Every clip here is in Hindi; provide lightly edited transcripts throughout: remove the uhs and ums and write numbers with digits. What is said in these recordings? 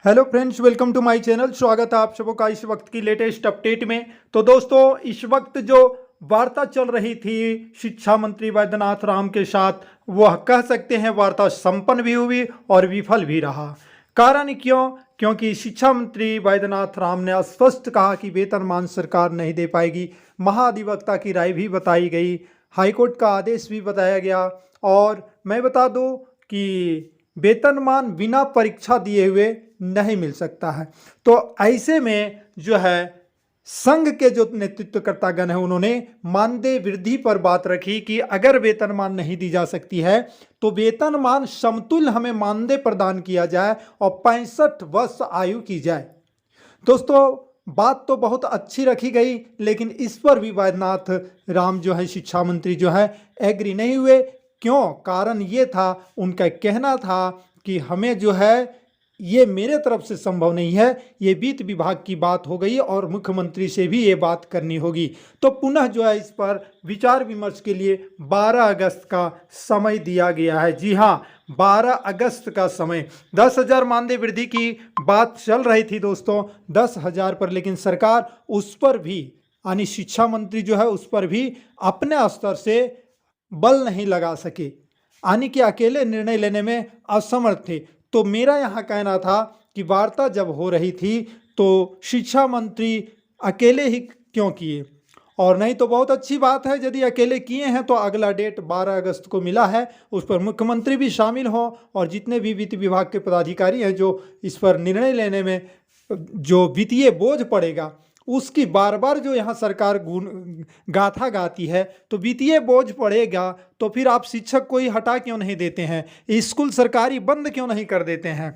Hello friends, welcome to my channel. स्वागत है आप सबों का इस वक्त की लेटेस्ट अपडेट में। तो दोस्तों, इस वक्त जो वार्ता चल रही थी शिक्षा मंत्री वैद्यनाथ राम के साथ, वह कह सकते हैं वार्ता संपन्न भी हुई और विफल भी रहा। कारण क्यों? क्योंकि शिक्षा मंत्री वैद्यनाथ राम ने स्पष्ट कहा कि वेतनमान सरकार नहीं दे पाएगी। महाधिवक्ता की राय भी बताई गई, हाईकोर्ट का आदेश भी बताया गया। और मैं बता दूं कि वेतनमान बिना परीक्षा दिए हुए नहीं मिल सकता है। तो ऐसे में जो है संघ के जो नेतृत्वकर्तागण है, उन्होंने मानदेय वृद्धि पर बात रखी कि अगर वेतनमान नहीं दी जा सकती है तो वेतनमान समतुल्य हमें मानदेय प्रदान किया जाए और 65 वर्ष आयु की जाए। दोस्तों, बात तो बहुत अच्छी रखी गई, लेकिन इस पर भी वैद्यनाथ राम जो है शिक्षा मंत्री जो है एग्री नहीं हुए। क्यों? कारण ये था, उनका कहना था कि हमें जो है ये मेरे तरफ से संभव नहीं है, ये वित्त विभाग की बात हो गई और मुख्यमंत्री से भी ये बात करनी होगी। तो पुनः जो है इस पर विचार विमर्श के लिए 12 अगस्त का समय दिया गया है। जी हाँ, 12 अगस्त का समय। 10,000 मानदेय वृद्धि की बात चल रही थी दोस्तों, 10,000 पर, लेकिन सरकार उस पर भी, यानी शिक्षा मंत्री जो है उस पर भी अपने स्तर से बल नहीं लगा सके, यानी कि अकेले निर्णय लेने में असमर्थ थे। तो मेरा यहाँ कहना था कि वार्ता जब हो रही थी तो शिक्षा मंत्री अकेले ही क्यों किए, और नहीं तो बहुत अच्छी बात है यदि अकेले किए हैं तो अगला डेट 12 अगस्त को मिला है, उस पर मुख्यमंत्री भी शामिल हो और जितने भी वित्त विभाग के पदाधिकारी हैं जो इस पर निर्णय लेने में जो वित्तीय बोझ पड़ेगा उसकी बार बार जो यहाँ सरकार गाथा गाती है, तो वित्तीय बोझ पड़ेगा तो फिर आप शिक्षक को ही हटा क्यों नहीं देते हैं, स्कूल सरकारी बंद क्यों नहीं कर देते हैं?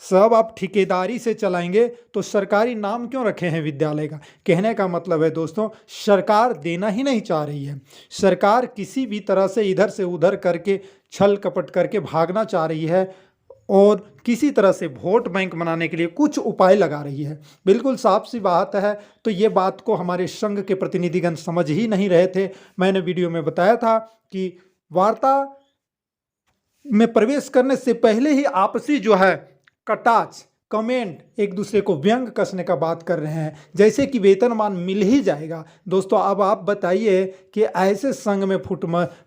सब आप ठेकेदारी से चलाएंगे तो सरकारी नाम क्यों रखे हैं विद्यालय का? कहने का मतलब है दोस्तों, सरकार देना ही नहीं चाह रही है। सरकार किसी भी तरह से इधर से उधर करके छल कपट करके भागना चाह रही है और किसी तरह से वोट बैंक बनाने के लिए कुछ उपाय लगा रही है। बिल्कुल साफ सी बात है। तो ये बात को हमारे संघ के प्रतिनिधिगण समझ ही नहीं रहे थे। मैंने वीडियो में बताया था कि वार्ता में प्रवेश करने से पहले ही आपसी जो है कटाक्ष, कमेंट, एक दूसरे को व्यंग कसने का बात कर रहे हैं, जैसे कि वेतनमान मिल ही जाएगा। दोस्तों, अब आप बताइए कि ऐसे संघ में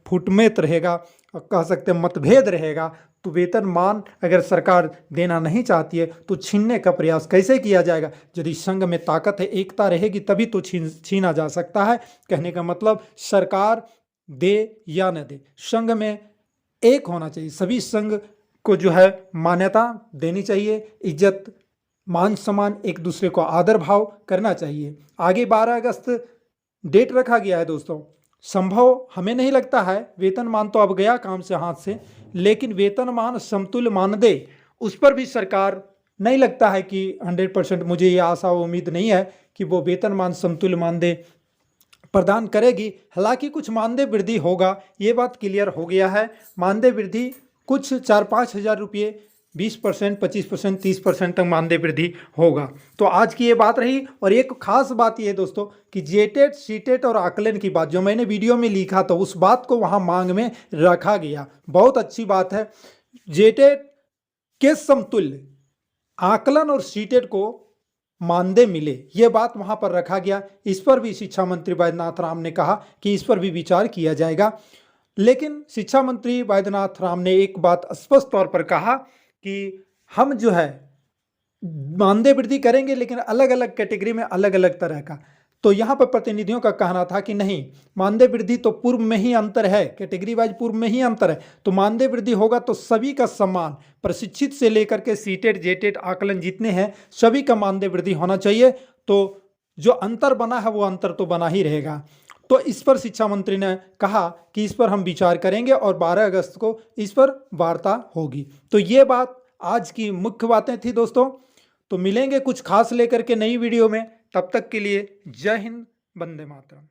फुटमेत रहेगा, कह सकते हैं मतभेद रहेगा, तो वेतनमान अगर सरकार देना नहीं चाहती है तो छीनने का प्रयास कैसे किया जाएगा? यदि संघ में ताकत है, एकता रहेगी, तभी तो छीना जा सकता है। कहने का मतलब सरकार दे या न दे, संघ में एक होना चाहिए। सभी संघ को जो है मान्यता देनी चाहिए, इज्जत मान सम्मान, एक दूसरे को आदर भाव करना चाहिए। आगे 12 अगस्त डेट रखा गया है दोस्तों। संभव हमें नहीं लगता है, वेतनमान तो अब गया काम से हाथ से, लेकिन वेतनमान समतुल्य मानदेय उस पर भी सरकार नहीं लगता है कि 100%, मुझे ये आशा व उम्मीद नहीं है कि वो वेतनमान समतुल्य मानदेय प्रदान करेगी। हालांकि कुछ मानदेय वृद्धि होगा, ये बात क्लियर हो गया है। मानदेय वृद्धि कुछ 4-5 हज़ार रुपये, 20%, 25%, 30% तक मानदेय वृद्धि होगा। तो आज की ये बात रही। और एक खास बात ये है दोस्तों कि जेटेट, सीटेट और आकलन की बात जो मैंने वीडियो में लिखा था, उस बात को वहाँ मांग में रखा गया। बहुत अच्छी बात है। जेटेट के समतुल्य आकलन और सीटेट को मानदेय मिले, ये बात वहाँ पर रखा गया। इस पर भी शिक्षा मंत्री वैद्यनाथ राम ने कहा कि इस पर भी विचार किया जाएगा। लेकिन शिक्षा मंत्री वैद्यनाथ राम ने एक बात स्पष्ट तौर पर कहा कि हम जो है मानदेय वृद्धि करेंगे, लेकिन अलग अलग कैटेगरी में अलग अलग तरह का। तो यहाँ पर प्रतिनिधियों का कहना था कि नहीं, मानदेय वृद्धि तो पूर्व में ही अंतर है, कैटेगरी वाइज पूर्व में ही अंतर है, तो मानदेय वृद्धि होगा तो सभी का सम्मान, प्रशिक्षित से लेकर के सीटेट, जेटेट, आकलन जितने हैं सभी का मानदेय वृद्धि होना चाहिए। तो जो अंतर बना है वो अंतर तो बना ही रहेगा। तो इस पर शिक्षा मंत्री ने कहा कि इस पर हम विचार करेंगे और 12 अगस्त को इस पर वार्ता होगी। तो ये बात आज की मुख्य बातें थी दोस्तों। तो मिलेंगे कुछ खास लेकर के नई वीडियो में, तब तक के लिए जय हिंद, वंदे मातरम।